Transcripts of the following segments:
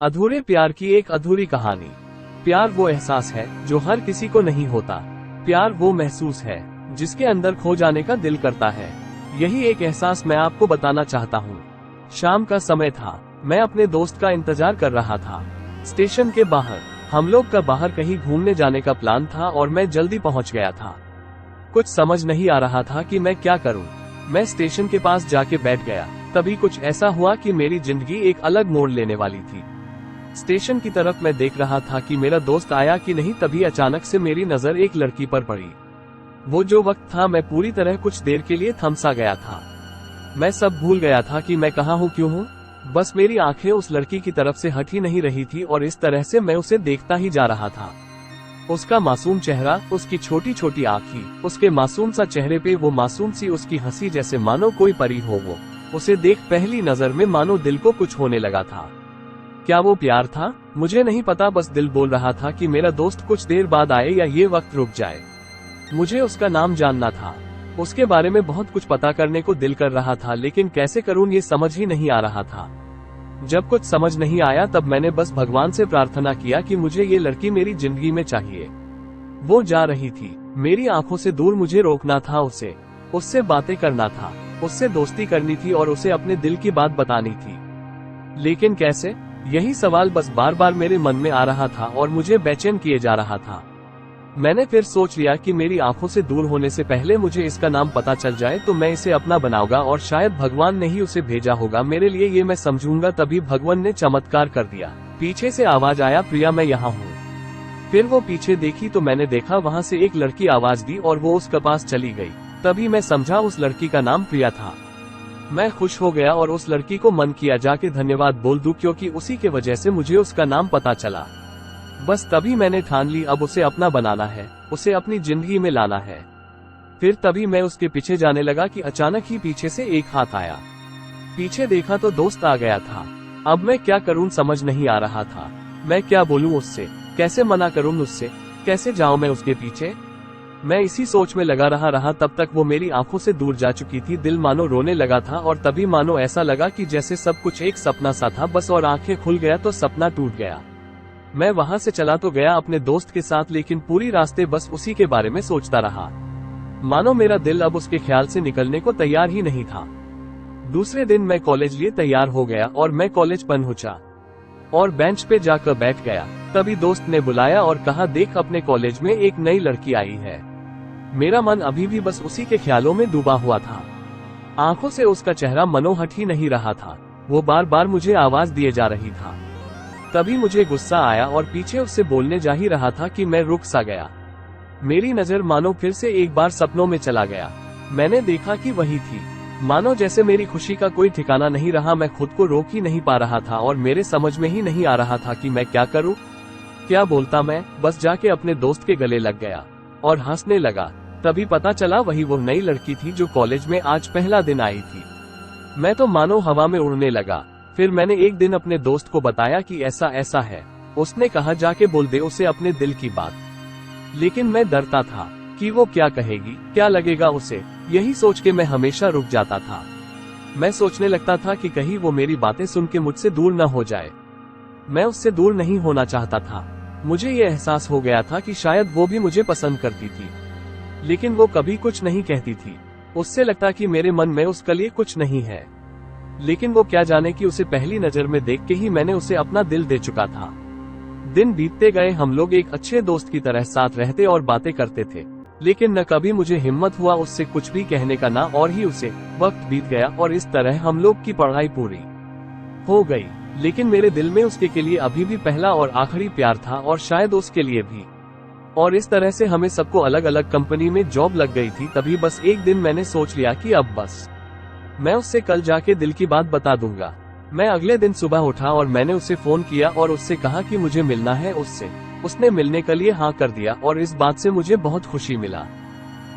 अधूरे प्यार की एक अधूरी कहानी। प्यार वो एहसास है जो हर किसी को नहीं होता। प्यार वो महसूस है जिसके अंदर खो जाने का दिल करता है। यही एक एहसास मैं आपको बताना चाहता हूँ। शाम का समय था, मैं अपने दोस्त का इंतजार कर रहा था स्टेशन के बाहर। हम लोग का बाहर कहीं घूमने जाने का प्लान था और मैं जल्दी पहुँच गया था। कुछ समझ नहीं आ रहा था कि मैं क्या करूँ। मैं स्टेशन के पास जाके बैठ गया। तभी कुछ ऐसा हुआ कि मेरी जिंदगी एक अलग मोड़ लेने वाली थी। स्टेशन की तरफ मैं देख रहा था कि मेरा दोस्त आया कि नहीं, तभी अचानक से मेरी नजर एक लड़की पर पड़ी। वो जो वक्त था, मैं पूरी तरह कुछ देर के लिए थम सा गया था। मैं सब भूल गया था कि मैं कहाँ हूँ, क्यों हूँ। बस मेरी आंखें उस लड़की की तरफ से हट ही नहीं रही थी और इस तरह से मैं उसे देखता ही जा रहा था। उसका मासूम चेहरा, उसकी छोटी छोटी आँखें, उसके मासूम सा चेहरे पे वो मासूम सी उसकी हंसी, जैसे मानो कोई परी हो वो। उसे देख पहली नजर में मानो दिल को कुछ होने लगा था। क्या वो प्यार था? मुझे नहीं पता, बस दिल बोल रहा था कि मेरा दोस्त कुछ देर बाद आए या ये वक्त रुक जाए। मुझे उसका नाम जानना था, उसके बारे में बहुत कुछ पता करने को दिल कर रहा था, लेकिन कैसे करूं ये समझ ही नहीं आ रहा था। जब कुछ समझ नहीं आया तब मैंने बस भगवान से प्रार्थना किया कि मुझे ये लड़की मेरी जिंदगी में चाहिए। वो जा रही थी, मेरी आंखों से दूर मुझे रोकना था उससे बातें करना था, उससे दोस्ती करनी थी और उसे अपने दिल की बात बतानी थी। लेकिन कैसे? यही सवाल बस बार बार मेरे मन में आ रहा था और मुझे बेचैन किए जा रहा था। मैंने फिर सोच लिया कि मेरी आंखों से दूर होने से पहले मुझे इसका नाम पता चल जाए तो मैं इसे अपना बनाऊंगा और शायद भगवान ने ही उसे भेजा होगा मेरे लिए, ये मैं समझूंगा। तभी भगवान ने चमत्कार कर दिया। पीछे से आवाज आया, प्रिया मैं यहाँ हूँ। फिर वो पीछे देखी तो मैंने देखा वहाँ से एक लड़की आवाज दी और वो उसके पास चली गई। तभी मैं समझा उस लड़की का नाम प्रिया था। मैं खुश हो गया और उस लड़की को मन किया जाके धन्यवाद बोल दूं, क्योंकि उसी के वजह से मुझे उसका नाम पता चला। बस तभी मैंने ठान ली अब उसे अपना बनाना है, उसे अपनी जिंदगी में लाना है। फिर तभी मैं उसके पीछे जाने लगा कि अचानक ही पीछे से एक हाथ आया। पीछे देखा तो दोस्त आ गया था। अब मैं क्या करूं समझ नहीं आ रहा था। मैं क्या बोलूं उससे, कैसे मना करूं उससे, कैसे जाऊं मैं उसके पीछे। मैं इसी सोच में लगा रहा तब तक वो मेरी आंखों से दूर जा चुकी थी। दिल मानो रोने लगा था और तभी मानो ऐसा लगा कि जैसे सब कुछ एक सपना सा था बस, और आंखें खुल गया तो सपना टूट गया। मैं वहां से चला तो गया अपने दोस्त के साथ, लेकिन पूरी रास्ते बस उसी के बारे में सोचता रहा। मानो मेरा दिल अब उसके ख्याल से निकलने को तैयार ही नहीं था। दूसरे दिन मैं कॉलेज लिए तैयार हो गया और मैं कॉलेज पहुंचा और बेंच पे जाकर बैठ गया। तभी दोस्त ने बुलाया और कहा, देख अपने कॉलेज में एक नई लड़की आई है। मेरा मन अभी भी बस उसी के ख्यालों में डूबा हुआ था। आंखों से उसका चेहरा मनोहट ही नहीं रहा था। वो बार बार मुझे आवाज दिए जा रही था। तभी मुझे गुस्सा आया और पीछे उससे बोलने जा ही रहा था कि मैं रुक सा गया। मेरी नजर मानो फिर से एक बार सपनों में चला गया। मैंने देखा कि वही थी। मानो जैसे मेरी खुशी का कोई ठिकाना नहीं रहा। मैं खुद को रोक ही नहीं पा रहा था और मेरे समझ में ही नहीं आ रहा था कि मैं क्या करूं, क्या बोलता। मैं बस जाके अपने दोस्त के गले लग गया और हंसने लगा। तभी पता चला वही वो नई लड़की थी जो कॉलेज में आज पहला दिन आई थी। मैं तो मानो हवा में उड़ने लगा। फिर मैंने एक दिन अपने दोस्त को बताया कि ऐसा ऐसा है। उसने कहा, जाके बोल दे उसे अपने दिल की बात। लेकिन मैं डरता था कि वो क्या कहेगी, क्या लगेगा उसे। यही सोच के मैं हमेशा रुक जाता था। मैं सोचने लगता था कि कहीं वो मेरी बातें सुन के मुझसे दूर न हो जाए। मैं उससे दूर नहीं होना चाहता था। मुझे ये एहसास हो गया था कि शायद वो भी मुझे पसंद करती थी, लेकिन वो कभी कुछ नहीं कहती थी। उससे लगता कि मेरे मन में उसके लिए कुछ नहीं है, लेकिन वो क्या जाने कि उसे पहली नजर में देख के ही मैंने उसे अपना दिल दे चुका था। दिन बीतते गए, हम लोग एक अच्छे दोस्त की तरह साथ रहते और बातें करते थे, लेकिन न कभी मुझे हिम्मत हुआ उससे कुछ भी कहने का ना, और ही उसे वक्त बीत गया और इस तरह हम लोग की पढ़ाई पूरी हो गई। लेकिन मेरे दिल में उसके के लिए अभी भी पहला और आखिरी प्यार था और शायद उसके लिए भी। और इस तरह से हमें सबको अलग अलग कंपनी में जॉब लग गई थी। तभी बस एक दिन मैंने सोच लिया कि अब बस मैं उससे कल जाके दिल की बात बता दूंगा। मैं अगले दिन सुबह उठा और मैंने उसे फोन किया और उससे कहा कि मुझे मिलना है उससे। उसने मिलने के लिए हाँ कर दिया और इस बात से मुझे बहुत खुशी मिला।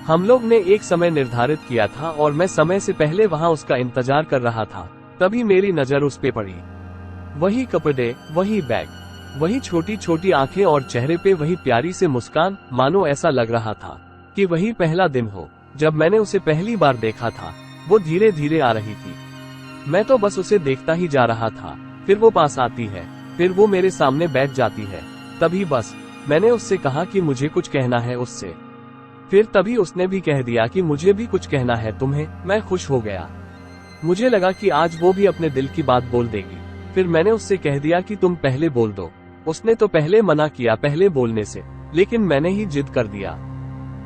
हम लोग ने एक समय निर्धारित किया था और मैं समय से पहले वहाँ उसका इंतजार कर रहा था। तभी मेरी नजर उस पे पड़ी। वही कपड़े, वही बैग, वही छोटी छोटी आंखें और चेहरे पे वही प्यारी से मुस्कान। मानो ऐसा लग रहा था कि वही पहला दिन हो जब मैंने उसे पहली बार देखा था। वो धीरे धीरे आ रही थी। मैं तो बस उसे देखता ही जा रहा था। फिर वो पास आती है फिर वो मेरे सामने बैठ जाती है। तभी बस मैंने उससे कहा कि मुझे कुछ कहना है उससे। फिर तभी उसने भी कह दिया कि मुझे भी कुछ कहना है तुम्हें। मैं खुश हो गया। मुझे लगा कि आज वो भी अपने दिल की बात बोल देगी। फिर मैंने उससे कह दिया कि तुम पहले बोल दो। उसने तो पहले मना किया पहले बोलने से, लेकिन मैंने ही जिद कर दिया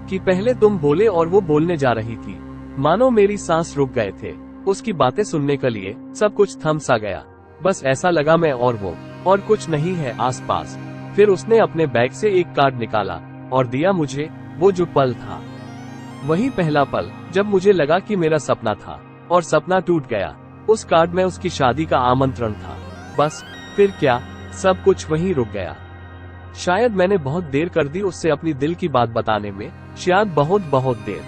कि पहले तुम बोले और वो बोलने जा रही थी। मानो मेरी सांस रुक गए थे। उसकी बातें सुनने के लिए सब कुछ थम सा गया। बस ऐसा लगा मैं और वो, और कुछ नहीं है आसपास। फिर उसने अपने बैग से एक कार्ड निकाला और दिया मुझे। वो जो पल था, वही पहला पल जब मुझे लगा कि मेरा सपना था और सपना टूट गया। उस कार्ड में उसकी शादी का आमंत्रण था। बस फिर क्या, सब कुछ वहीं रुक गया। शायद मैंने बहुत देर कर दी उससे अपनी दिल की बात बताने में, शायद बहुत बहुत देर।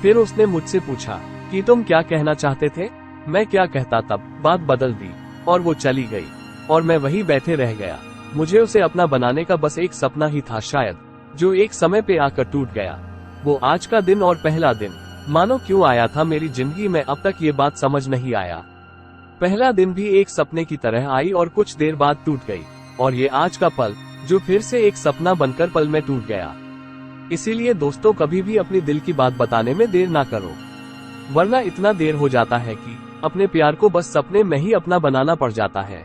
फिर उसने मुझसे पूछा कि तुम क्या कहना चाहते थे। मैं क्या कहता, तब बात बदल दी और वो चली गई और मैं वहीं बैठे रह गया। मुझे उसे अपना बनाने का बस एक सपना ही था शायद, जो एक समय पे आकर टूट गया। वो आज का दिन और पहला दिन मानो क्यों आया था मेरी जिंदगी में, अब तक ये बात समझ नहीं आया। पहला दिन भी एक सपने की तरह आई और कुछ देर बाद टूट गई, और ये आज का पल जो फिर से एक सपना बनकर पल में टूट गया। इसीलिए दोस्तों, कभी भी अपनी दिल की बात बताने में देर ना करो, वरना इतना देर हो जाता है कि अपने प्यार को बस सपने में ही अपना बनाना पड़ जाता है।